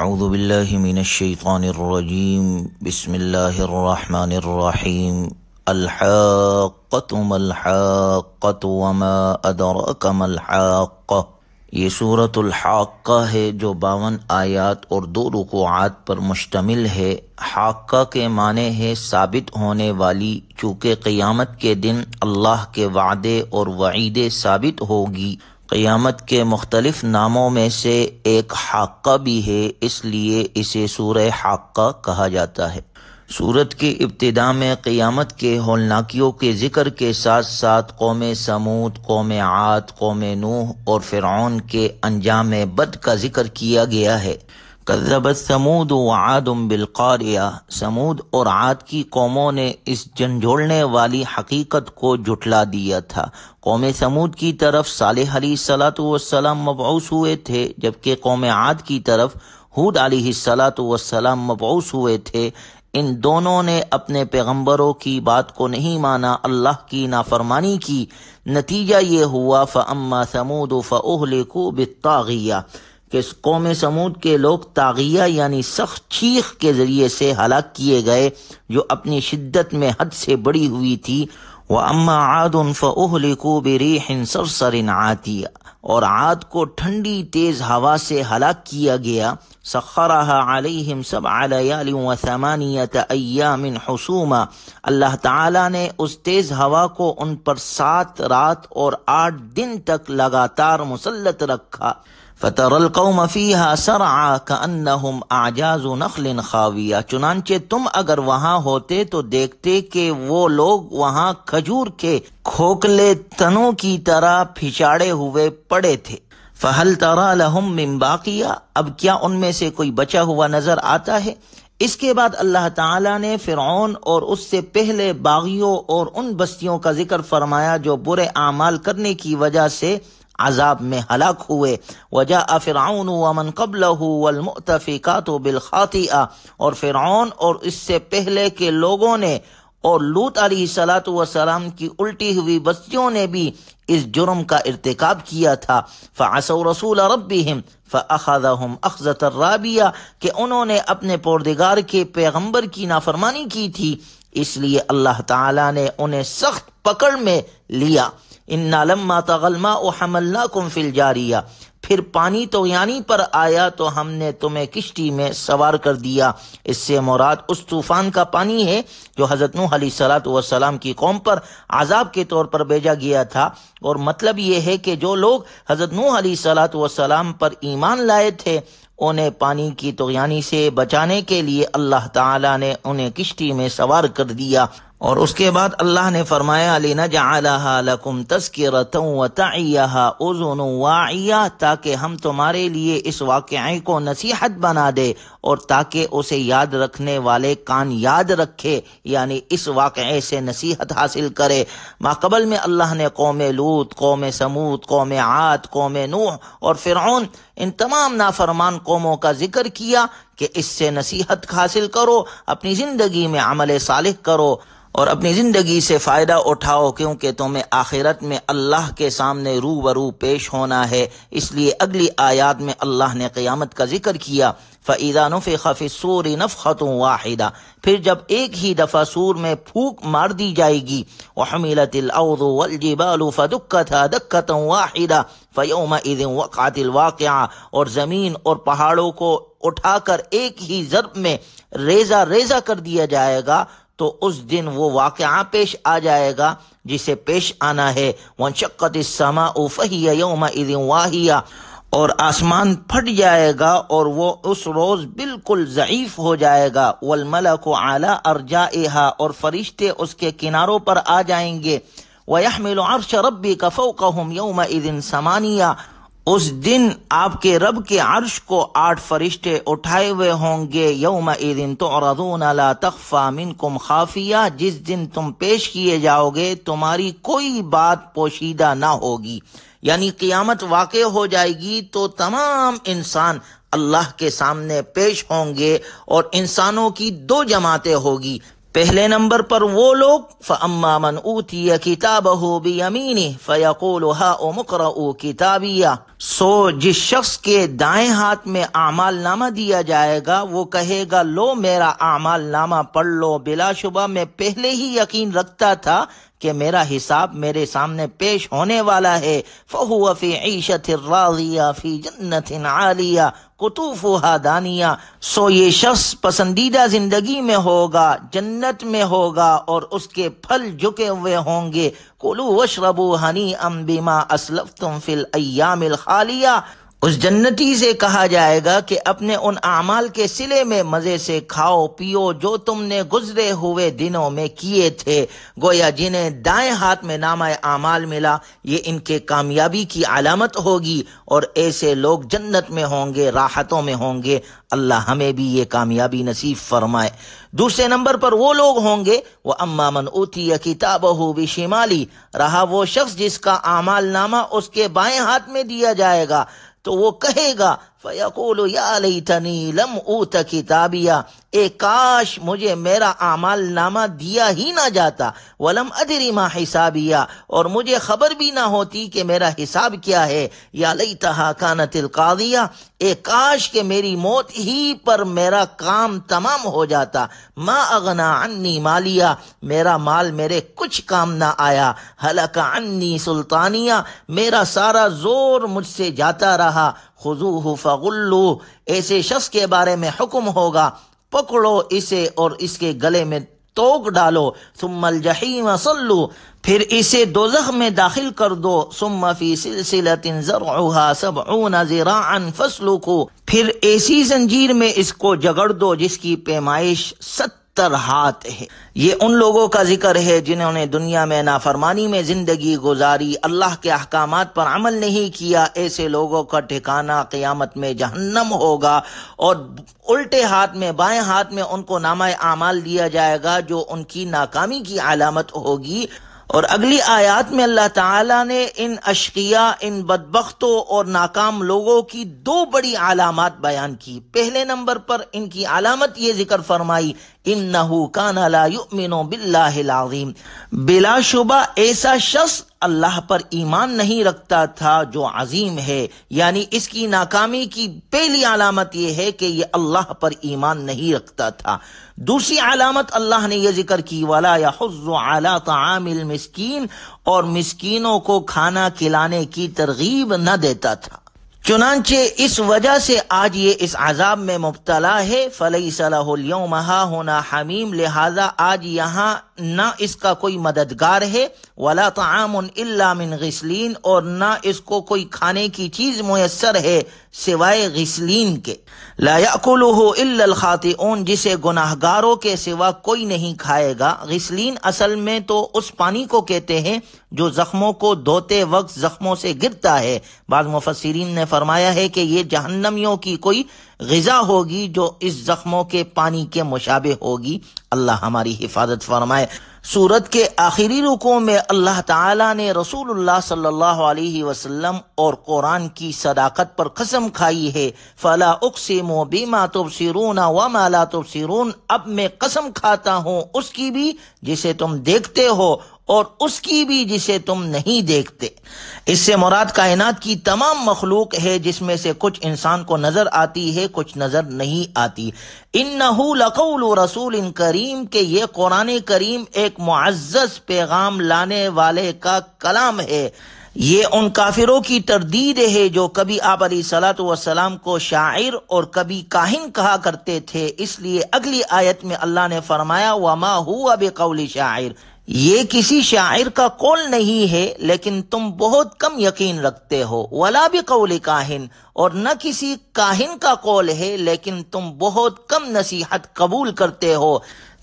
اعوذ باللہ من الشیطان الرجیم بسم اللہ الرحمن الرحیم الحاقۃ ما الحاقۃ وما ادراک ما الحاقۃ۔ یہ سورۃ الحاقہ ہے جو 52 آیات اور 2 رکوعات پر مشتمل ہے۔ حاقہ کے معنی ہے ثابت ہونے والی، چونکہ قیامت کے دن اللہ کے وعدے اور وعیدیں ثابت ہوگی۔ قیامت کے مختلف ناموں میں سے ایک حاقہ بھی ہے، اس لیے اسے سورہ حاقہ کہا جاتا ہے۔ سورت کی ابتدا میں قیامت کے ہولناکیوں کے ذکر کے ساتھ ساتھ قوم سمود، قوم عاد، قوم نوح اور فرعون کے انجام بد کا ذکر کیا گیا ہے۔ کذبت ثمود وعاد بالقاریہ، سمود اور عاد کی قوموں نے اس جھنجھوڑنے والی حقیقت کو جھٹلا دیا تھا۔ قوم سمود کی طرف صالح علیہ السلام مبعوث ہوئے تھے، جبکہ قوم عاد کی طرف ہود علیہ السلام مبعوث ہوئے تھے۔ ان دونوں نے اپنے پیغمبروں کی بات کو نہیں مانا، اللہ کی نافرمانی کی۔ نتیجہ یہ ہوا فَأَمَّا ثَمُودُ فَأُهْلِكُوا بِالطَّاغِيَةِ کہ قوم سمود کے لوگ طاغیہ یعنی سخت چیخ کے ذریعے سے ہلاک کیے گئے، جو اپنی شدت میں حد سے بڑی ہوئی تھی۔ وَأَمَّا عَادٌ فَأُهْلِكُوا بِرِيحٍ صَرْصَرٍ عَاتِيَةٍ اور عاد کو ٹھنڈی تیز ہوا سے ہلاک کیا گیا۔ سخرها علیہم 7 لیال و8 ایام حسوما، اللہ تعالیٰ نے اس تیز ہوا کو ان پر 7 رات اور 8 دن تک لگاتار مسلط رکھا۔ فَتَرَى الْقَوْمَ فِيهَا سَرْعَىٰ كَأَنَّهُمْ أَعْجَازُ نَخْلٍ خَاوِيَةٍ چنانچہ تم اگر وہاں ہوتے تو دیکھتے کہ وہ لوگ وہاں کھجور کے کھوکھلے تنوں کی طرح پھچاڑے ہوئے پڑے تھے۔ فَهَلْ تَرَىٰ لَهُم مِّن بَاقِيَةٍ اب کیا ان میں سے کوئی بچا ہوا نظر آتا ہے؟ اس کے بعد اللہ تعالیٰ نے فرعون اور اس سے پہلے باغیوں اور ان بستیوں کا ذکر فرمایا جو برے اعمال کرنے کی وجہ سے عذاب میں ہلاک ہوئے۔ وجاء فرعون ومن قبله والمؤتفکات بالخاطئہ اور فرعون اور اس سے پہلے کے لوگوں نے اور لوط علیہ السلام کی الٹی ہوئی بستیوں نے بھی اس جرم کا ارتکاب کیا تھا۔ فعصوا رسول ربهم فاخذهم اخذۃ رابیہ کہ انہوں نے اپنے پروردگار کے پیغمبر کی نافرمانی کی تھی، اس لیے اللہ تعالیٰ نے انہیں سخت پکڑ میں لیا۔ انا لما طغى الماء حملناكم في الجاریہ پھر پانی طغیانی پر آیا تو ہم نے تمہیں کشتی میں سوار کر دیا۔ اس سے مراد اس طوفان کا پانی ہے جو حضرت نوح علیہ السلام کی قوم پر عذاب کے طور پر بھیجا گیا تھا، اور مطلب یہ ہے کہ جو لوگ حضرت نوح علیہ السلام پر ایمان لائے تھے انہیں پانی کی طغیانی سے بچانے کے لیے اللہ تعالیٰ نے انہیں کشتی میں سوار کر دیا۔ اور اس کے بعد اللہ نے فرمایا لِنَجْعَلَهَا لَكُمْ تَذْكِرَةً وَتَعِيَهَا أُذُنٌ وَاعِيَةٌ تاکہ ہم تمہارے لیے اس واقعے کو نصیحت بنا دے اور تاکہ اسے یاد رکھنے والے کان یاد رکھے، یعنی اس واقعے سے نصیحت حاصل کرے۔ ماقبل میں اللہ نے قوم لوط، قوم سمود، قوم عاد، قوم نوح اور فرعون ان تمام نافرمان قوموں کا ذکر کیا کہ اس سے نصیحت حاصل کرو، اپنی زندگی میں عمل صالح کرو اور اپنی زندگی سے فائدہ اٹھاؤ، کیونکہ تمہیں آخرت میں اللہ کے سامنے روبرو پیش ہونا ہے۔ اس لیے اگلی آیات میں اللہ نے قیامت کا ذکر کیا۔ فَإِذَا نُفِخَ فِي الصُّورِ نَفْخَةٌ وَاحِدَةٌ پھر جب ایک ہی دفعہ سور میں پھونک مار دی جائے گی۔ وَحُمِلَتِ الْأَرْضُ وَالْجِبَالُ فَدُكَّتَا دَكَّةً وَاحِدَةً فَيَوْمَئِذٍ وَقَعَتِ الْوَاقِعَةُ اور زمین اور پہاڑوں کو اٹھا کر ایک ہی ضرب میں ریزہ ریزہ کر دیا جائے گا، تو اس دن وہ واقعہ پیش آ جائے گا جسے پیش آنا ہے۔ وَانشَقَّتِ السَّمَاءُ فَهِيَ يَوْمَئِذٍ وَاهِيَةٌ اور آسمان پھٹ جائے گا اور وہ اس روز بالکل ضعیف ہو جائے گا۔ وَالْمَلَكُ عَلَىٰ أَرْجَائِهَا اور فرشتے اس کے کناروں پر آ جائیں گے۔ وَيَحْمِلُ عَرْشَ رَبِّكَ فَوْقَهُمْ يَوْمَئِذٍ ثَمَانِيَةٌ اس دن آپ کے رب کے عرش کو 8 فرشتے اٹھائے ہوئے ہوں گے۔ یومئذ تعرضون لا تخفى منکم خافیہ جس دن تم پیش کیے جاؤ گے تمہاری کوئی بات پوشیدہ نہ ہوگی، یعنی قیامت واقع ہو جائے گی تو تمام انسان اللہ کے سامنے پیش ہوں گے اور انسانوں کی 2 جماعتیں ہوگی۔ پہلے نمبر پر وہ لوگ فَأَمَّا مَنْ أُوتِيَ كِتَابَهُ بِيَمِينِهِ فَيَقُولُ هَاؤُمُ اقْرَءُوا كِتَابِيَهْ، سو جس شخص کے دائیں ہاتھ میں اعمال نامہ دیا جائے گا وہ کہے گا لو میرا اعمال نامہ پڑھ لو، بلا شبہ میں پہلے ہی یقین رکھتا تھا کہ میرا حساب میرے سامنے پیش ہونے والا ہے۔ فَهُوَ فِي عِيشَةٍ رَاضِيَةٍ فِي جَنَّةٍ عَالِيَةٍ قُطُوفُهَا دَانِيَةٍ، سو یہ شخص پسندیدہ زندگی میں ہوگا، جنت میں ہوگا اور اس کے پھل جھکے ہوئے ہوں گے۔ کُلُوا وَاشْرَبُوا هَنِيئًا بِمَا أَسْلَفْتُمْ فِي الْأَيَّامِ الْخَالِيَةِ، اس جنتی سے کہا جائے گا کہ اپنے ان اعمال کے صلے میں مزے سے کھاؤ پیو جو تم نے گزرے ہوئے دنوں میں کیے تھے۔ گویا جنہیں دائیں ہاتھ میں نامہ اعمال ملا یہ ان کے کامیابی کی علامت ہوگی، اور ایسے لوگ جنت میں ہوں گے، راحتوں میں ہوں گے۔ اللہ ہمیں بھی یہ کامیابی نصیب فرمائے۔ دوسرے نمبر پر وہ لوگ ہوں گے وَأَمَّا مَنْ أُوتِيَ كِتَابَهُ بِشِمَالِهِ، رہا وہ شخص جس کا اعمال نامہ اس کے بائیں ہاتھ میں دیا جائے گا تو وہ کہے گا فَيَقُولُ يَا لَيْتَنِي لَمْ أُوتَ كِتَابِيَهْ، اے کاش مجھے میرا اعمال نامہ دیا ہی نہ جاتا، وَلَمْ أَدْرِ مَا حِسَابِيَهْ، اور مجھے خبر بھی نہ ہوتی کہ میرا حساب کیا ہے۔ یا لیتہا کانت القاضیہ، اے کاش کہ میری موت ہی پر میرا کام تمام ہو جاتا۔ ما اغنا عنی مالیہ، میرا مال میرے کچھ کام نہ آیا۔ ہلک عنی سلطانیہ، میرا سارا زور مجھ سے جاتا رہا۔ خذوہ فغلوہ، ایسے شخص کے بارے میں حکم ہوگا پکڑو اسے اور اس کے گلے میں توق ڈالو۔ ثم الجحیم صلو، پھر اسے دوزخ میں داخل کر دو۔ ثم فی سلسلۃ ذرعها 70 ذراعا فاسلکوا، پھر ایسی زنجیر میں اس کو جگڑ دو جس کی پیمائش 70 ہاتھ ہے۔ یہ ان لوگوں کا ذکر ہے جنہوں نے دنیا میں نافرمانی میں زندگی گزاری، اللہ کے احکامات پر عمل نہیں کیا۔ ایسے لوگوں کا ٹھکانہ قیامت میں جہنم ہوگا، اور الٹے ہاتھ میں بائیں ہاتھ میں ان کو نامہ اعمال دیا جائے گا جو ان کی ناکامی کی علامت ہوگی۔ اور اگلی آیات میں اللہ تعالیٰ نے ان اشقیاء، ان بدبختوں اور ناکام لوگوں کی 2 بڑی علامات بیان کی۔ پہلے نمبر پر ان کی علامت یہ ذکر فرمائی انہ کان لا یؤمن باللہ العظیم، بلا شبہ ایسا شخص اللہ پر ایمان نہیں رکھتا تھا جو عظیم ہے، یعنی اس کی ناکامی کی پہلی علامت یہ ہے کہ یہ اللہ پر ایمان نہیں رکھتا تھا۔ دوسری علامت اللہ نے یہ ذکر کی وَلَا يَحُضُّ عَلَى طَعَامِ الْمِسْكِينِ، اور مسکینوں کو کھانا کھلانے کی ترغیب نہ دیتا تھا۔ چنانچہ اس وجہ سے آج یہ اس عذاب میں مبتلا ہے۔ فَلَيْسَ لَهُ الْيَوْمَ هَاهُنَا حَمِيمٌ، لہذا آج یہاں نہ اس کا کوئی مددگار ہے، وَلَا طَعَامٌ إِلَّا مِنْ غِسْلِينَ، اور نہ اس کو کوئی کھانے کی چیز میسر ہے سوائے غسلین کے۔ لا يأكله الا الخاطئون، جسے گناہگاروں کے سوا کوئی نہیں کھائے گا۔ غسلین اصل میں تو اس پانی کو کہتے ہیں جو زخموں کو دھوتے وقت زخموں سے گرتا ہے۔ بعض مفسرین نے فرمایا ہے کہ یہ جہنمیوں کی کوئی غذا ہوگی جو اس زخموں کے پانی کے مشابہ ہوگی۔ اللہ ہماری حفاظت فرمائے۔ سورت کے آخری رکوع میں اللہ تعالیٰ نے رسول اللہ صلی اللہ علیہ وسلم اور قرآن کی صداقت پر قسم کھائی ہے۔ فلا اقسم بما تبصرون وما لا تبصرون، اب میں قسم کھاتا ہوں اس کی بھی جسے تم دیکھتے ہو اور اس کی بھی جسے تم نہیں دیکھتے۔ اس سے مراد کائنات کی تمام مخلوق ہے جس میں سے کچھ انسان کو نظر آتی ہے، کچھ نظر نہیں آتی۔ انہ لقول رسول کریم، کہ یہ قرآن کریم ایک معزز پیغام لانے والے کا کلام ہے۔ یہ ان کافروں کی تردید ہے جو کبھی آپ علیہ الصلوۃ والسلام کو شاعر اور کبھی کاہن کہا کرتے تھے۔ اس لیے اگلی آیت میں اللہ نے فرمایا وما ہوا بقول شاعر، یہ کسی شاعر کا قول نہیں ہے لیکن تم بہت کم یقین رکھتے ہو۔ ولا بقول کاہن، اور نہ کسی کاہن کا قول ہے لیکن تم بہت کم نصیحت قبول کرتے ہو۔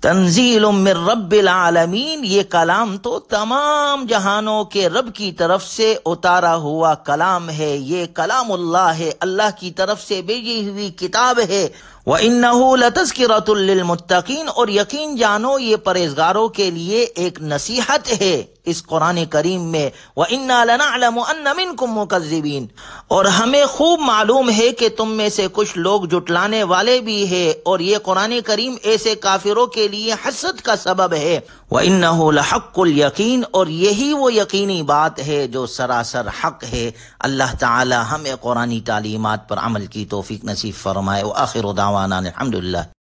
تنزیل من رب العالمین، یہ کلام تو تمام جہانوں کے رب کی طرف سے اتارا ہوا کلام ہے۔ یہ کلام اللہ ہے، اللہ کی طرف سے بھیجی ہوئی کتاب ہے۔ وَإِنَّهُ لَتَذْكِرَةٌ لِّلْمُتَّقِينَ، اور یقین جانو یہ پرہیزگاروں کے لیے ایک نصیحت ہے۔ اس قرآن کریم میں وَإِنَّا لَنَعْلَمُ أَنَّ مِنْكُمْ مُكَذِّبِينَ، اور ہمیں خوب معلوم ہے کہ تم میں سے کچھ لوگ جھٹلانے والے بھی ہیں، اور یہ قرآن کریم ایسے کافروں کے لیے حسد کا سبب ہے۔ وَإِنَّهُ لَحَقُّ الْيَقِينِ، اور یہی وہ یقینی بات ہے جو سراسر حق ہے۔ اللہ تعالی ہمیں قرآنی تعلیمات پر عمل کی توفیق نصیب فرمائے۔ وآخر دعوانا الحمدللہ۔